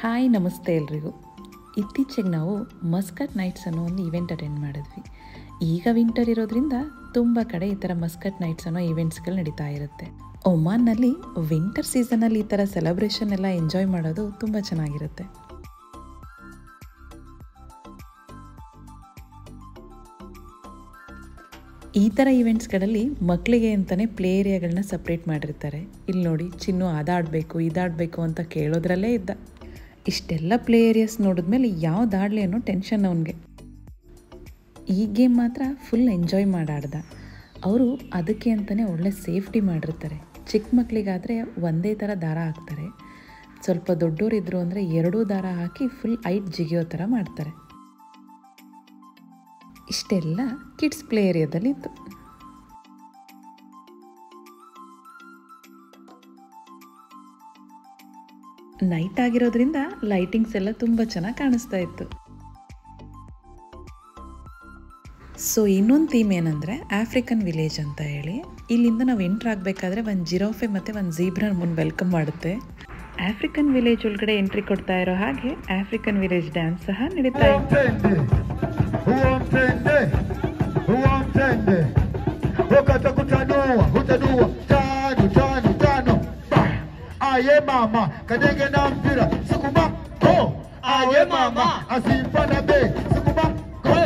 Hi ನಮಸ್ತೆ ಎಲ್ರಿಗೂ. ಇತ್ತೀಚೆಗೆ ನಾವು ಮಸ್ಕಟ್ ನೈಟ್ಸ್ ಅನ್ನೋ ಒಂದು ಈವೆಂಟ್ ಅಟೆಂಡ್ ಮಾಡಿದ್ವಿ. ಈಗ ವಿಂಟರ್ ಇರೋದ್ರಿಂದ ತುಂಬ ಕಡೆ ಈ ಥರ ಮಸ್ಕಟ್ ನೈಟ್ಸ್ ಅನ್ನೋ ಈವೆಂಟ್ಸ್ಗಳು ನಡೀತಾ ಇರುತ್ತೆ. ಒಮಾನ್ನಲ್ಲಿ ವಿಂಟರ್ ಸೀಸನಲ್ಲಿ ಈ ಥರ ಸೆಲೆಬ್ರೇಷನ್ ಎಲ್ಲ ಎಂಜಾಯ್ ಮಾಡೋದು ತುಂಬ ಚೆನ್ನಾಗಿರುತ್ತೆ. ಈ ಥರ ಈವೆಂಟ್ಸ್ಗಳಲ್ಲಿ ಮಕ್ಕಳಿಗೆ ಅಂತಲೇ ಪ್ಲೇ ಏರಿಯಾಗಳನ್ನ ಸಪ್ರೇಟ್ ಮಾಡಿರ್ತಾರೆ. ಇಲ್ಲಿ ನೋಡಿ, ಚಿನ್ನು ಅದಾಡಬೇಕು ಇದಾಡಬೇಕು ಅಂತ ಕೇಳೋದ್ರಲ್ಲೇ ಇದ್ದ. ಇಷ್ಟೆಲ್ಲ ಪ್ಲೇ ಏರಿಯಾಸ್ ನೋಡಿದ್ಮೇಲೆ ಯಾವುದಾಡಲಿ ಅನ್ನೋ ಟೆನ್ಷನ್ ಅವನಿಗೆ. ಈ ಗೇಮ್ ಮಾತ್ರ ಫುಲ್ ಎಂಜಾಯ್ ಮಾಡಾಡ್ದ. ಅವರು ಅದಕ್ಕೆ ಅಂತಲೇ ಒಳ್ಳೆ ಸೇಫ್ಟಿ ಮಾಡಿರ್ತಾರೆ. ಚಿಕ್ಕ ಮಕ್ಕಳಿಗಾದರೆ ಒಂದೇ ಥರ ದಾರ ಹಾಕ್ತಾರೆ, ಸ್ವಲ್ಪ ದೊಡ್ಡೋರಿದ್ರು ಅಂದರೆ ಎರಡೂ ದಾರ ಹಾಕಿ ಫುಲ್ ಐಟ್ ಜಿಗಿಯೋ ಥರ ಮಾಡ್ತಾರೆ. ಇಷ್ಟೆಲ್ಲ ಕಿಡ್ಸ್ ಪ್ಲೇ ಏರಿಯಾದಲ್ಲಿ ಇತ್ತು. ನೈಟ್ ಆಗಿರೋದ್ರಿಂದ ಲೈಟಿಂಗ್ಸ್ ಎಲ್ಲ ತುಂಬ ಚೆನ್ನಾಗಿ ಕಾಣಿಸ್ತಾ ಇತ್ತು. ಸೊ ಇನ್ನೊಂದು ಥೀಮ್ ಏನಂದರೆ ಆಫ್ರಿಕನ್ ವಿಲೇಜ್ ಅಂತ ಹೇಳಿ, ಇಲ್ಲಿಂದ ನಾವು ಎಂಟ್ರ್ ಆಗಬೇಕಾದ್ರೆ ಒಂದು ಜಿರಾಫೆ ಮತ್ತು ಒಂದು ಝೀಬ್ರಾ ಮುಂದೆ ವೆಲ್ಕಮ್ ಮಾಡುತ್ತೆ. ಆಫ್ರಿಕನ್ ವಿಲೇಜ್ ಒಳಗಡೆ ಎಂಟ್ರಿ ಕೊಡ್ತಾ ಇರೋ ಹಾಗೆ ಆಫ್ರಿಕನ್ ವಿಲೇಜ್ ಡ್ಯಾನ್ಸ್ ಸಹ ನಡೀತಾ ಇತ್ತು. Aye mama, kadege na mpira, sukuma, go. Aye mama, asimpa na be, sukuma, go.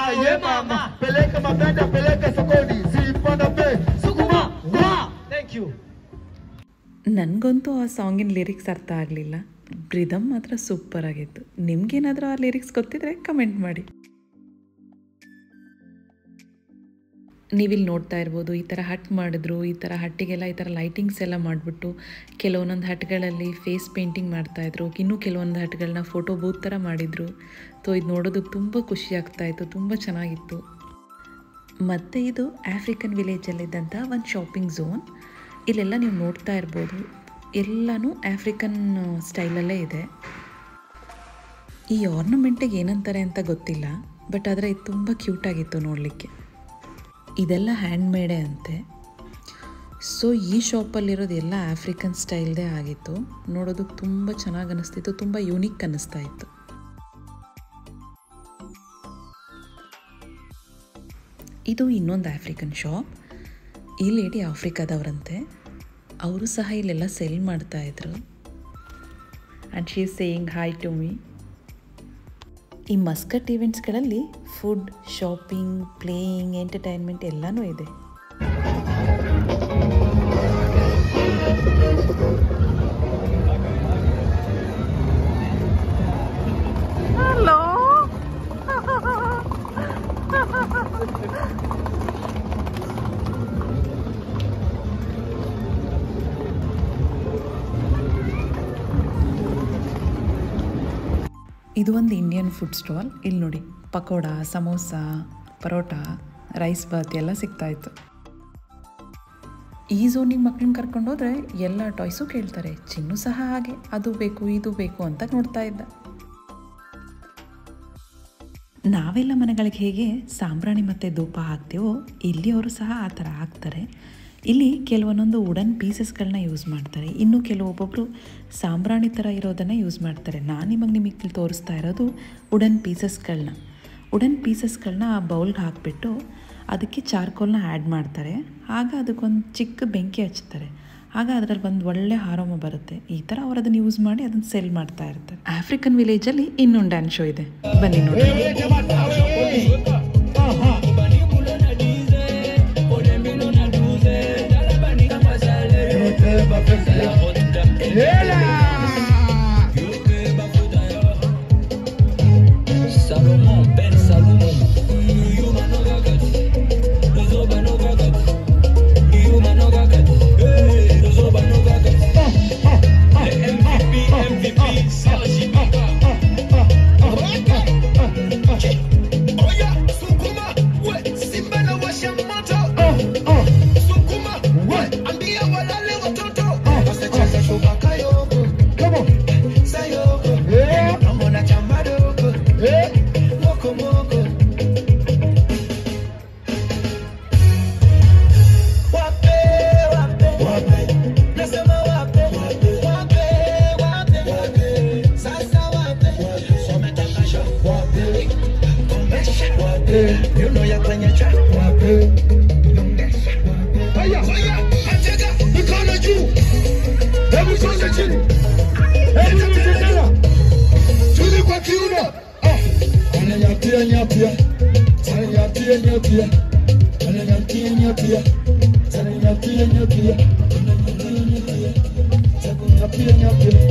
Aye mama, peleka mabenda, peleka sokoni, simpa na be, sukuma, go. Thank you. ನನಗಂತೂ ಆ ಸಾಂಗಿನ lyrics ಅರ್ಥ ಆಗಲಿಲ್ಲ. Rhythm ಮಾತ್ರ super ಆಗಿತ್ತು. ನಿಮ್ಗೇನಾದರೂ ಆ ಲಿರಿಕ್ಸ್ ಗೊತ್ತಿದ್ರೆ comment ಮಾಡಿ. ನೀವಿಲ್ಲಿ ನೋಡ್ತಾ ಇರ್ಬೋದು, ಈ ಥರ ಹಟ್ ಮಾಡಿದ್ರು. ಈ ಥರ ಹಟ್ಟಿಗೆಲ್ಲ ಈ ಥರ ಲೈಟಿಂಗ್ಸ್ ಎಲ್ಲ ಮಾಡಿಬಿಟ್ಟು ಕೆಲವೊಂದೊಂದು ಹಟ್ಗಳಲ್ಲಿ ಫೇಸ್ ಪೇಂಟಿಂಗ್ ಮಾಡ್ತಾಯಿದ್ರು. ಇನ್ನೂ ಕೆಲವೊಂದು ಹಟ್ಗಳನ್ನ ಫೋಟೋ ಬೂತ್ ಥರ ಮಾಡಿದರು. ಇದು ನೋಡೋದಕ್ಕೆ ತುಂಬ ಖುಷಿ ಆಗ್ತಾಯಿತ್ತು, ತುಂಬ ಚೆನ್ನಾಗಿತ್ತು. ಮತ್ತು ಇದು ಆಫ್ರಿಕನ್ ವಿಲೇಜಲ್ಲಿದ್ದಂಥ ಒಂದು ಶಾಪಿಂಗ್ ಝೋನ್. ಇಲ್ಲೆಲ್ಲ ನೀವು ನೋಡ್ತಾ ಇರ್ಬೋದು, ಎಲ್ಲನೂ ಆಫ್ರಿಕನ್ ಸ್ಟೈಲಲ್ಲೇ ಇದೆ. ಈ ಆರ್ನಮೆಂಟಿಗೆ ಏನಂತಾರೆ ಅಂತ ಗೊತ್ತಿಲ್ಲ, ಬಟ್ ಆದರೆ ಇದು ತುಂಬ ಕ್ಯೂಟಾಗಿತ್ತು ನೋಡಲಿಕ್ಕೆ. ಇದೆಲ್ಲ ಹ್ಯಾಂಡ್ಮೇಡೇ ಅಂತೆ. ಸೊ ಈ ಶಾಪಲ್ಲಿರೋದು ಎಲ್ಲ ಆಫ್ರಿಕನ್ ಸ್ಟೈಲ್ದೇ ಆಗಿತ್ತು. ನೋಡೋದಕ್ಕೆ ತುಂಬ ಚೆನ್ನಾಗಿ ಅನ್ನಿಸ್ತಿತ್ತು, ತುಂಬ ಯೂನಿಕ್ ಅನ್ನಿಸ್ತಾ ಇತ್ತು. ಇದು ಇನ್ನೊಂದು ಆಫ್ರಿಕನ್ ಶಾಪ್. ಈ ಲೇಡಿ ಆಫ್ರಿಕಾದವರಂತೆ. ಅವರು ಸಹ ಇಲ್ಲೆಲ್ಲ ಸೆಲ್ ಮಾಡ್ತಾಯಿದ್ರು. And she is saying hi to me. ಈ ಮಸ್ಕಟ್ ಈವೆಂಟ್ಸ್ಗಳಲ್ಲಿ ಫುಡ್, ಶಾಪಿಂಗ್, ಪ್ಲೇಯಿಂಗ್, ಎಂಟರ್ಟೈನ್ಮೆಂಟ್ ಎಲ್ಲನೂ ಇದೆ. ಹಲೋ ಇದು ಒಂದು ಇಂಡಿಯನ್ ಫುಡ್ ಸ್ಟಾಲ್. ಇಲ್ಲಿ ನೋಡಿ, ಪಕೋಡ, ಸಮೋಸ, ಪರೋಟ, ರೈಸ್ ಬಾತ್ ಎಲ್ಲ ಸಿಗ್ತಾಯಿತ್ತು. ಈ ಝೋನಿಗೆ ಮಕ್ಕಳನ್ನ ಕರ್ಕೊಂಡೋದ್ರೆ ಎಲ್ಲ ಟಾಯ್ಸು ಕೇಳ್ತಾರೆ. ಚಿನ್ನು ಸಹ ಹಾಗೆ, ಅದು ಬೇಕು ಇದು ಬೇಕು ಅಂತ ನೋಡ್ತಾ ಇದ್ದ. ನಾವೆಲ್ಲ ಮನೆಗಳಿಗೆ ಹೇಗೆ ಸಾಂಬ್ರಾಣಿ ಮತ್ತು ಧೂಪ ಹಾಕ್ತೀವೋ, ಇಲ್ಲಿ ಅವರು ಸಹ ಆ ಥರ ಹಾಕ್ತಾರೆ. ಇಲ್ಲಿ ಕೆಲವೊಂದೊಂದು ವುಡನ್ ಪೀಸಸ್ಗಳನ್ನ ಯೂಸ್ ಮಾಡ್ತಾರೆ. ಇನ್ನು ಕೆಲವೊಬ್ಬೊಬ್ಬರು ಸಾಂಬ್ರಾಣಿ ಥರ ಇರೋದನ್ನು ಯೂಸ್ ಮಾಡ್ತಾರೆ. ನಾನು ನಿಮಗೆ ತೋರಿಸ್ತಾ ಇರೋದು ವುಡನ್ ಪೀಸಸ್ಗಳನ್ನ ಆ ಬೌಲ್ಗೆ ಹಾಕಿಬಿಟ್ಟು ಅದಕ್ಕೆ ಚಾರ್ಕೋಲ್ನ ಆ್ಯಡ್ ಮಾಡ್ತಾರೆ. ಆಗ ಅದಕ್ಕೊಂದು ಚಿಕ್ಕ ಬೆಂಕಿ ಹಚ್ತಾರೆ. ಆಗ ಅದರಲ್ಲಿ ಒಂದು ಒಳ್ಳೆ ಆರೋಮ ಬರುತ್ತೆ. ಈ ಥರ ಅವರು ಅದನ್ನು ಯೂಸ್ ಮಾಡಿ ಅದನ್ನು ಸೆಲ್ ಮಾಡ್ತಾ ಇರ್ತಾರೆ. ಆಫ್ರಿಕನ್ ವಿಲೇಜಲ್ಲಿ ಇನ್ನೊಂದು ಡ್ಯಾನ್ಸ್ ಶೋ ಇದೆ, ಬನ್ನಿ ನೋಡಿ. You know you're when you chat. Fire, fire, we call it you. Every call it you. Every together. To the Pakiuno. And you're here, and you're here. And you're here, and you're here. And you're here, and you're here. And you're here, and you're here. And you're here.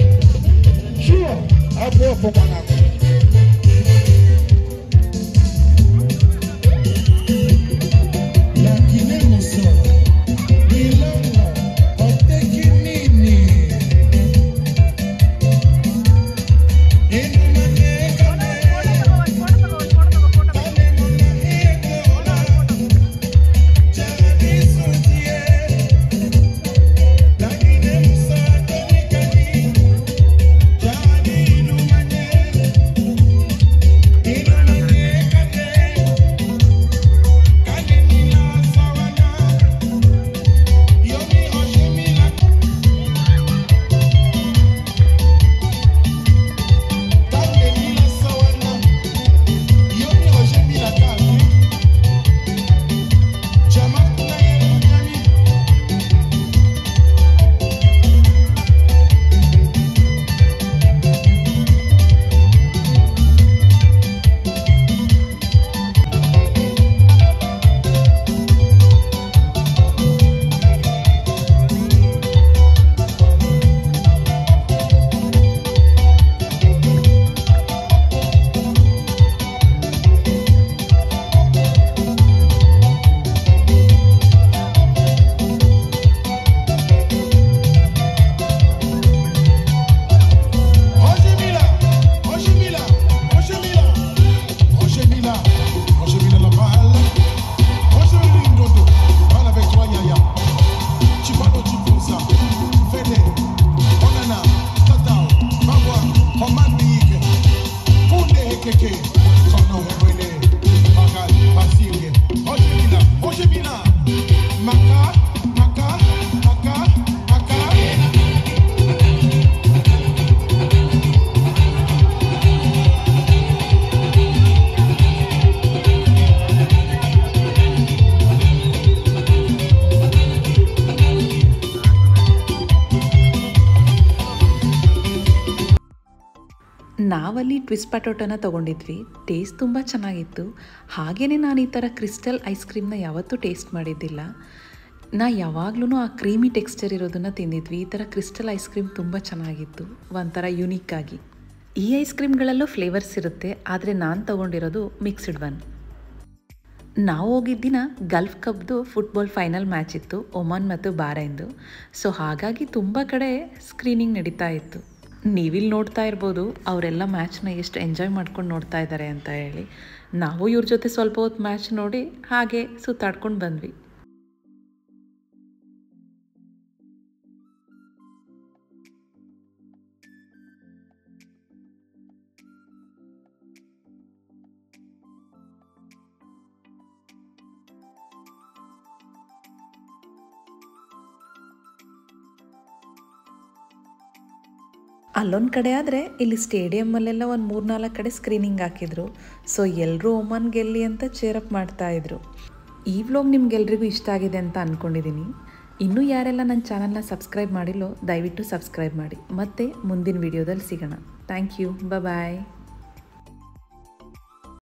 Sure, I'll go for one hour. ನಾವಲ್ಲಿ twist ಪಟೋಟನ ತೊಗೊಂಡಿದ್ವಿ. Taste ತುಂಬ ಚೆನ್ನಾಗಿತ್ತು. ಹಾಗೆಯೇ ನಾನು ಈ ಥರ crystal ice ಕ್ರೀಮ್ನ ಯಾವತ್ತೂ taste ಮಾಡಿದ್ದಿಲ್ಲ. ಯಾವಾಗಲೂ ಆ ಕ್ರೀಮಿ ಟೆಕ್ಸ್ಚರ್ ಇರೋದನ್ನು ತಿಂದಿದ್ವಿ. ಈ ಥರ ಕ್ರಿಸ್ಟಲ್ ಐಸ್ ಕ್ರೀಮ್ ತುಂಬ ಚೆನ್ನಾಗಿತ್ತು, ಒಂಥರ ಯುನೀಕ್ ಆಗಿ. ಈ ಐಸ್ ಕ್ರೀಮ್ಗಳಲ್ಲೂ ಫ್ಲೇವರ್ಸ್ ಇರುತ್ತೆ, ಆದರೆ ನಾನು ತೊಗೊಂಡಿರೋದು ಮಿಕ್ಸ್ಡ್ ಒನ್. ನಾವು ಹೋಗಿದ್ದ ದಿನ ಗಲ್ಫ್ ಕಪ್ದು ಫುಟ್ಬಾಲ್ ಫೈನಲ್ ಮ್ಯಾಚ್ ಇತ್ತು, ಒಮಾನ್ ಮತ್ತು ಬಾರೈನ್ದು. ಸೊ ಹಾಗಾಗಿ ತುಂಬ ಕಡೆ ಸ್ಕ್ರೀನಿಂಗ್ ನಡೀತಾ ಇತ್ತು. ನೀವಿಲ್ಲಿ ನೋಡ್ತಾ ಇರ್ಬೋದು ಅವರೆಲ್ಲ ಮ್ಯಾಚ್ನ ಎಷ್ಟು ಎಂಜಾಯ್ ಮಾಡ್ಕೊಂಡು ನೋಡ್ತಾ ಇದ್ದಾರೆ ಅಂತ ಹೇಳಿ. ನಾವು ಇವ್ರ ಜೊತೆ ಸ್ವಲ್ಪ ಹೊತ್ತು ಮ್ಯಾಚ್ ನೋಡಿ ಹಾಗೆ ಸುತ್ತಾಡ್ಕೊಂಡು ಬಂದ್ವಿ. ಅಲ್ಲೊಂದು ಕಡೆ ಆದರೆ ಇಲ್ಲಿ ಸ್ಟೇಡಿಯಮ್ಮಲ್ಲೆಲ್ಲ ಒಂದು 3-4 ಕಡೆ ಸ್ಕ್ರೀನಿಂಗ್ ಹಾಕಿದ್ರು. ಸೊ ಎಲ್ಲರೂ ಒಮಾನ್ ಗೆಲ್ಲಿ ಅಂತ ಚೇರಪ್ ಮಾಡ್ತಾಯಿದ್ರು. ಈ ವ್ಲಾಗ್ ನಿಮ್ಗೆಲ್ರಿಗೂ ಇಷ್ಟ ಆಗಿದೆ ಅಂತ ಅಂದ್ಕೊಂಡಿದ್ದೀನಿ. ಇನ್ನೂ ಯಾರೆಲ್ಲ ನನ್ನ ಚಾನಲ್ನ ಸಬ್ಸ್ಕ್ರೈಬ್ ಮಾಡಿಲ್ಲೋ ದಯವಿಟ್ಟು ಸಬ್ಸ್ಕ್ರೈಬ್ ಮಾಡಿ. ಮತ್ತೆ ಮುಂದಿನ ವಿಡಿಯೋದಲ್ಲಿ ಸಿಗೋಣ. Thank you. ಬಾಯ್.